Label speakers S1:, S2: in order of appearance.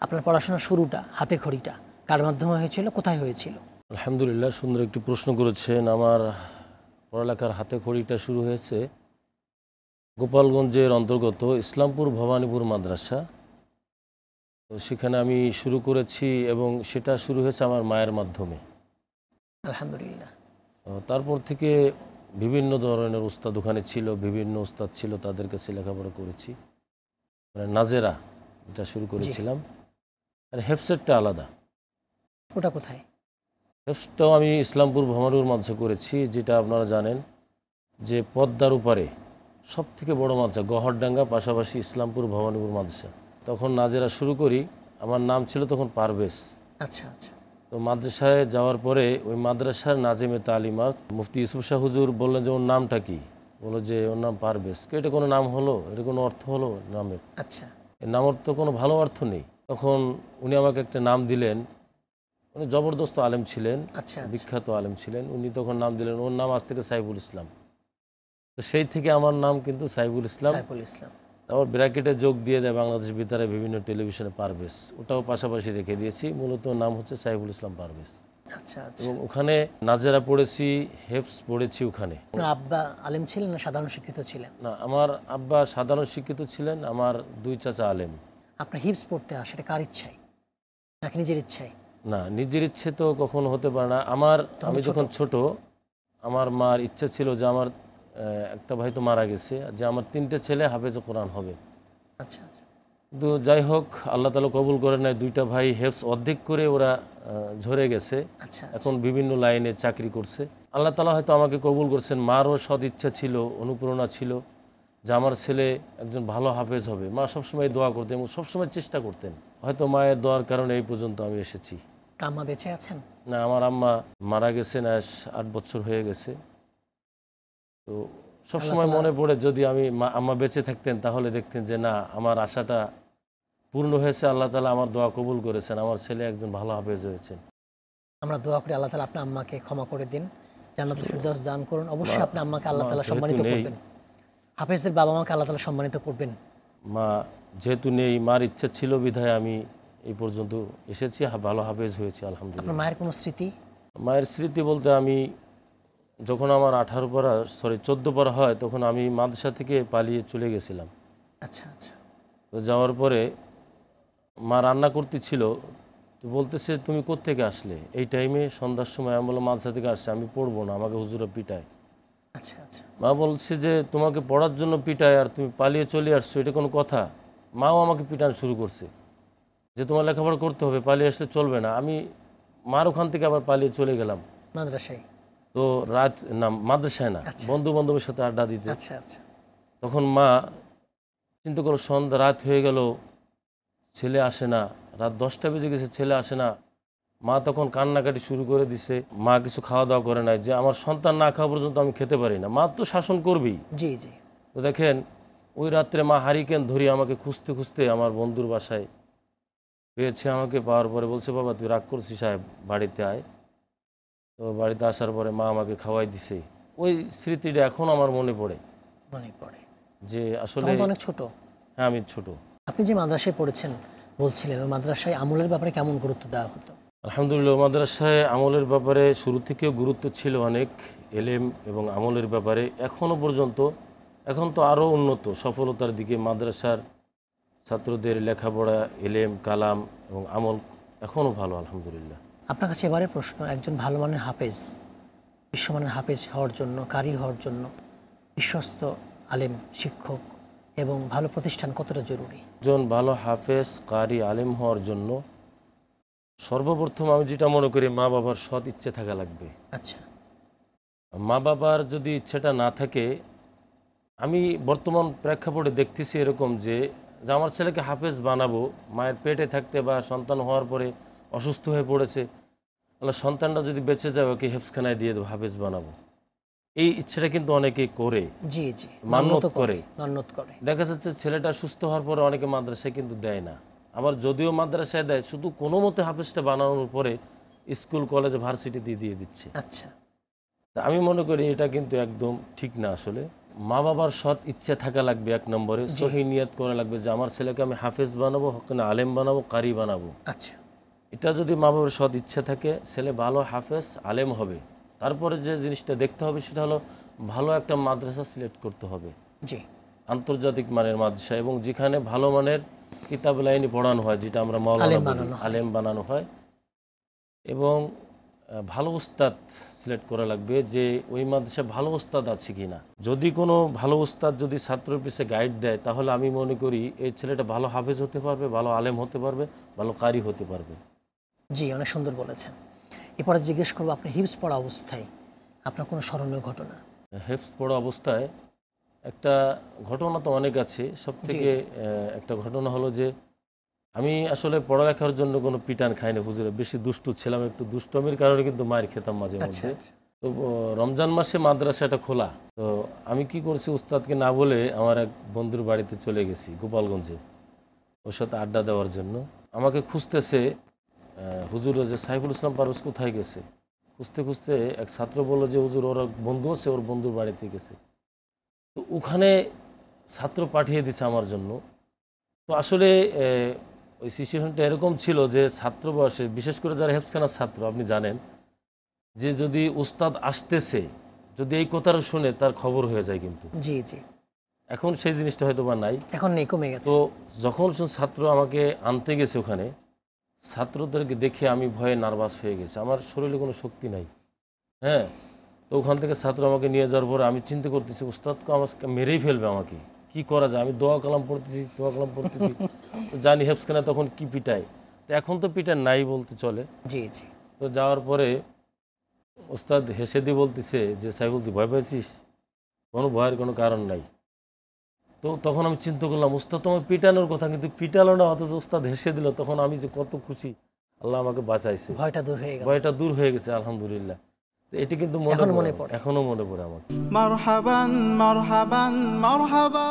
S1: আপনার পড়াশোনার শুরুটা, হাতে খড়িটা কার মাধ্যমে হয়েছিল, কোথায় হয়েছিল?
S2: আলহামদুলিল্লাহ, সুন্দর একটি প্রশ্ন করেছেন। আমার পড়ালেখার হাতে খড়িটা শুরু হয়েছে গোপালগঞ্জের অন্তর্গত ইসলামপুর ভবানীপুর মাদ্রাসা। তো সেখানে আমি শুরু করেছি এবং সেটা শুরু হয়েছে আমার মায়ের মাধ্যমে।
S1: আলহামদুলিল্লাহ।
S2: তারপর থেকে বিভিন্ন ধরনের উস্তাদ ওখানে ছিল, বিভিন্ন উস্তাদ ছিল, তাদের কাছে লেখাপড়া করেছি। মানে নাজেরা এটা শুরু করেছিলাম, আর হেফসেটটা আলাদা।
S1: ওটা কোথায়?
S2: হেফসটাও আমি ইসলামপুর ভবানীপুর মাদ্রাসা করেছি, যেটা আপনারা জানেন যে পদ্মার উপরে সব থেকে বড় মাদ্রাসা গহরডাঙ্গা, পাশাপাশি ইসলামপুর ভবানীপুর মাদ্রাসা। তখন নাজেরা শুরু করি, আমার নাম ছিল তখন পারভেজ।
S1: আচ্ছা আচ্ছা।
S2: তো মাদ্রাসায় যাওয়ার পরে ওই মাদ্রাসার নাজিমে তালিমাত মুফতি ইউসুফ শাহ হুজুর বললেন যে ওর নামটা কি? বললো যে ওর নাম পারভেজ। এটা কোনো নাম হলো? এটা কোনো অর্থ হলো নামের?
S1: আচ্ছা।
S2: এর নামের তো কোনো ভালো অর্থ নেই। তখন উনি আমাকে একটা নাম দিলেন। উনি জবরদস্ত আলেম ছিলেন,
S1: আচ্ছা।
S2: বিখ্যাত আলেম ছিলেন। উনি তখন নাম দিলেন, ওর নাম আজ থেকে সাইফুল ইসলাম। তো সেই থেকে আমার নাম কিন্তু সাইফুল ইসলাম।
S1: সাইফুল ইসলাম।
S2: তারপর ব্র্যাকেটে যোগ দিয়ে দেয় বাংলাদেশ বেতারে বিভিন্ন টেলিভিশনে পারভেজ, ওটাও পাশাপাশি রেখে দিয়েছি। মূলত নাম হচ্ছে সাইফুল ইসলাম পারভেজ।
S1: আচ্ছা আচ্ছা।
S2: এবং ওখানে নাজেরা পড়েছি, হেফস পড়েছি ওখানে।
S1: আপনার আব্বা আলেম ছিলেন না সাধারণ শিক্ষিত ছিলেন?
S2: না, আমার আব্বা সাধারণ শিক্ষিত ছিলেন, আমার দুই চাচা আলেম।
S1: আপনার হিপস পড়তে আসে এটা কার ইচ্ছায় নাকি নিজের ইচ্ছায়?
S2: না, নিজের ইচ্ছে তো কখনো হতে পারে না। আমি যখন ছোট, আমার মার ইচ্ছা ছিল যে আমার একটা ভাই তো মারা গেছে, যে আমার 3টে ছেলে হাফেজ কোরআন হবে।
S1: আচ্ছা আচ্ছা।
S2: কিন্তু যাই হোক, আল্লাহ তাআলা কবুল করে নেয়। 2টা ভাই হেফস অর্ধেক করে ওরা ঝরে গেছে,
S1: আচ্ছা।
S2: এখন বিভিন্ন লাইনে চাকরি করছে। আল্লাহ তাআলা হয়তো আমাকে কবুল করছেন। মারও সদ ইচ্ছা ছিল, অনুপ্রেরণা ছিল যে আমার ছেলে একজন ভালো হাফেজ হবে। মা সবসময় দোয়া করতেন এবং সবসময় চেষ্টা করতেন। হয়তো মায়ের দোয়ার কারণে এই পর্যন্ত আমি এসেছি।
S1: আম্মা বেঁচে আছেন?
S2: না, আমার আম্মা মারা গেছেন, 8 বছর হয়ে গেছে। তো সবসময় মনে পড়ে, যদি আম্মা বেঁচে থাকতেন তাহলে দেখতেন যে না, আমার আশাটা পূর্ণ হয়েছে, আল্লাহ তাআলা আমার দোয়া কবুল করেছেন, আমার ছেলে একজন ভালো হাফেজ হয়েছেন।
S1: আমরা দোয়া করি আল্লাহ তাআলা আপনার আম্মাকে ক্ষমা করে দিন, জান্নাতুল ফিরদাউস দান করুন। অবশ্যই আপনার আম্মাকে আল্লাহ তাআলা সম্মানিত করবেন, হাফেজদের বাবা মাকে আল্লাহ তাআলা সম্মানিত করবেন।
S2: মা যেহেতু নেই, মার ইচ্ছা ছিল বিধায় আমি এই পর্যন্ত এসেছি, ভালো হাফেজ হয়েছি আলহামদুলিল্লাহ।
S1: আপনার মায়ের কোনো স্মৃতি?
S2: মায়ের স্মৃতি বলতে, আমি যখন আমার 14 পারা হয়, তখন আমি মাদ্রাসা থেকে পালিয়ে চলে গেছিলাম।
S1: আচ্ছা আচ্ছা।
S2: তো যাওয়ার পরে মা রান্না করতেছিল, তো বলতেছে তুমি কোত্থেকে আসলে এই টাইমে, সন্ধ্যার সময়? আমি বললাম মাদ্রাসা থেকে আসছে, আমি পড়বো না, আমাকে হুজুরা পিটায়।
S1: আচ্ছা আচ্ছা।
S2: মা বলছে যে তোমাকে পড়ার জন্য পিটায় আর তুমি পালিয়ে চলে আসছো, এটা কোনো কথা? মাও আমাকে পিটানো শুরু করছে যে তোমার লেখাপড়া করতে হবে, পালিয়ে আসলে চলবে না। আমি মার ওখান থেকে আবার পালিয়ে চলে গেলাম
S1: মাদ্রাসায়?
S2: তো রাত না, মাদ্রাসায় না,
S1: আচ্ছা।
S2: বন্ধু বান্ধবের সাথে আড্ডা দিতে।
S1: আচ্ছা আচ্ছা।
S2: তখন মা চিন্তা করো, সন্ধ্যা রাত হয়ে গেল, ছেলে আসে না, রাত 10টা বেজে গেছে, ছেলে আসে না। মা তখন কান্নাকাটি শুরু করে দিছে। মা কিছু খাওয়া দাওয়া করে নাই, যে আমার সন্তান না খাওয়া পর্যন্ত আমি খেতে পারি না। মা তো শাসন করবেই।
S1: জি জি।
S2: তো দেখেন, ওই রাত্রে মা হারিকেন ধরিয়ে আমাকে খুঁজতে খুঁজতে আমার বন্ধুর বাসায় পেয়েছে। আমাকে পাওয়ার পরে বলছে, বাবা তুই রাগ করছিস, সাহেব বাড়িতে আয়। তো বাড়িতে আসার পরে মা আমাকে খাওয়াই দিছে। ওই স্মৃতিটা এখন আমার মনে পড়ে যে আসলে
S1: অনেক ছোট।
S2: হ্যাঁ, আমি ছোট।
S1: আপনি যে মাদ্রাসায় পড়েছেন বলছিলেন, ওই মাদ্রাসায় আমলের ব্যাপারে কেমন গুরুত্ব দেওয়া হতো?
S2: আলহামদুলিল্লাহ, মাদ্রাসায় আমলের ব্যাপারে শুরু থেকেও গুরুত্ব ছিল অনেক, এলেম এবং আমলের ব্যাপারে এখনও পর্যন্ত। এখন তো আরও উন্নত সফলতার দিকে মাদ্রাসার ছাত্রদের লেখাপড়া, এলেম, কালাম এবং আমল এখনও ভালো আলহামদুলিল্লাহ।
S1: আপনার কাছে এবারে প্রশ্ন, একজন ভালো মানের হাফেজ, বিশ্বমানের হাফেজ হওয়ার জন্য, কারি হওয়ার জন্য বিশ্বস্ত আলেম, শিক্ষক এবং ভালো প্রতিষ্ঠান কতটা জরুরি?
S2: একজন ভালো হাফেজ, কারি, আলেম হওয়ার জন্য সর্বপ্রথম আমি যেটা মনে করি, মা বাবার সৎ ইচ্ছে থাকা লাগবে।
S1: আচ্ছা।
S2: মা বাবার যদি ইচ্ছেটা না থাকে, আমি বর্তমান প্রেক্ষাপটে দেখতেছি এরকম যে আমার ছেলেকে হাফেজ বানাবো, মায়ের পেটে থাকতে বা সন্তান হওয়ার পরে অসুস্থ হয়ে পড়েছে, তাহলে সন্তানটা যদি বেঁচে যায় ওকে হেফসখানায় দিয়ে দেবো, হাফেজ বানাবো। এই ইচ্ছেটা কিন্তু অনেকেই করে,
S1: জি জি,
S2: মান্যত করে। দেখা যাচ্ছে ছেলেটা সুস্থ হওয়ার পরে অনেকে মাদ্রাসায় কিন্তু দেয় না। আবার যদিও মাদ্রাসায় দেয়, শুধু কোনো মতে হাফেজটা বানানোর পরে স্কুল, কলেজ, ভার্সিটি দিয়ে দিচ্ছে।
S1: আচ্ছা।
S2: তা আমি মনে করি এটা কিন্তু একদম ঠিক না আসলে। মা বাবার সৎ ইচ্ছে থাকা লাগবে এক নম্বরে, সহি নিয়ত করা লাগবে যে আমার ছেলেকে আমি হাফেজ বানাবো, হকানে আলেম বানাবো, কারি বানাবো।
S1: আচ্ছা,
S2: এটা যদি মা বাবার সৎ ইচ্ছে থাকে, ছেলে ভালো হাফেজ আলেম হবে। তারপরে যে জিনিসটা দেখতে হবে সেটা হলো ভালো একটা মাদ্রাসা সিলেক্ট করতে হবে,
S1: জি,
S2: আন্তর্জাতিক মানের মাদ্রাসা, এবং যেখানে ভালো মানের কিতাব লাইনি পড়ানো হয়, যেটা আমরা মাওলানা বলি, আলেম বানানো হয়। এবং ভালো উস্তাদ সিলেক্ট করা লাগবে, যে ওই মাদ্রাসায় ভালো উস্তাদ আছে কিনা। যদি কোনো ভালো উস্তাদ যদি ছাত্রের পিছিয়ে গাইড দেয়, তাহলে আমি মনে করি এই ছেলেটা ভালো হাফেজ হতে পারবে, ভালো আলেম হতে পারবে, ভালো কারি হতে পারবে।
S1: জি, অনেক সুন্দর বলেছেন। এরপরে জিজ্ঞেস করবো, আপনার হিফজ পড়া অবস্থায় আপনার কোনো স্মরণীয় ঘটনা?
S2: হেফজ পড়া অবস্থায় একটা ঘটনা তো অনেক আছে। সব থেকে একটা ঘটনা হলো যে আমি আসলে পড়ালেখার জন্য কোনো পিটান খাইনি হুজুরে, বেশি দুষ্টু ছিলাম, একটু দুষ্টমির কারণে কিন্তু মায়ের খেতাম মাঝে মধ্যে। তো রমজান মাসে মাদ্রাসাটা খোলা, তো আমি কি করছি, উস্তাদকে না বলে আমার এক বন্ধুর বাড়িতে চলে গেছি গোপালগঞ্জে, ওর সাথে আড্ডা দেওয়ার জন্য। আমাকে খুঁজতেছে হুজুর, যে সাইফুল ইসলাম পারভেজ কোথায় গেছে। খুঁজতে খুঁজতে এক ছাত্র বললো যে হুজুর ওর বন্ধু আছে, ওর বন্ধুর বাড়িতে গেছে। তো ওখানে ছাত্র পাঠিয়ে দিছে আমার জন্য। তো আসলে ওই সিচুয়েশনটা এরকম ছিল যে ছাত্র বয়সে, বিশেষ করে যারা হেফজখানার ছাত্র, আপনি জানেন যে যদি উস্তাদ আসতেছে, যদি এই কথাটা শুনে তার খবর হয়ে যায় কিন্তু।
S1: জি জি,
S2: এখন সেই জিনিসটা হয়তো বা নাই,
S1: এখন নেই, কমে গেছে।
S2: তো যখন ছাত্র আমাকে আনতে গেছে ওখানে, ছাত্রদেরকে দেখে আমি ভয়ে নার্ভাস হয়ে গেছি, আমার শরীরে কোনো শক্তি নাই। হ্যাঁ, তো ওখান থেকে ছাত্র আমাকে নিয়ে যাওয়ার পরে আমি চিন্তা করতেছি উস্তাদকে আমাকে মেরেই ফেলবে, আমাকে কি করা যায়। আমি দোয়া কালাম পড়তেছি, তো জানি হেফজখানা তখন কি পিটায়, তো এখন তো পিটায় নাই বলতে চলে।
S1: জি জি,
S2: তো যাওয়ার পরে উস্তাদ হেসে দিয়ে বলতেছে যে সাইফুল, তুই ভয় পাইছিস? কোনো ভয়ের কোনো কারণ নাই। তো তখন আমি চিন্তা করলাম উস্তাদ তো আমার পিটানোর কথা, কিন্তু পিটালো না, অথচ উস্তাদ হেসে দিল। তখন আমি যে কত খুশি, আল্লাহ আমাকে বাঁচাইছে,
S1: ভয়টা দূর হয়ে গেল,
S2: ভয়টা দূর হয়ে গেছে আলহামদুলিল্লাহ। এটি কিন্তু মনে পড়ে, এখনো মনে পড়ে আমাকে।
S3: মারহাবান মারহাবান মারহাবা।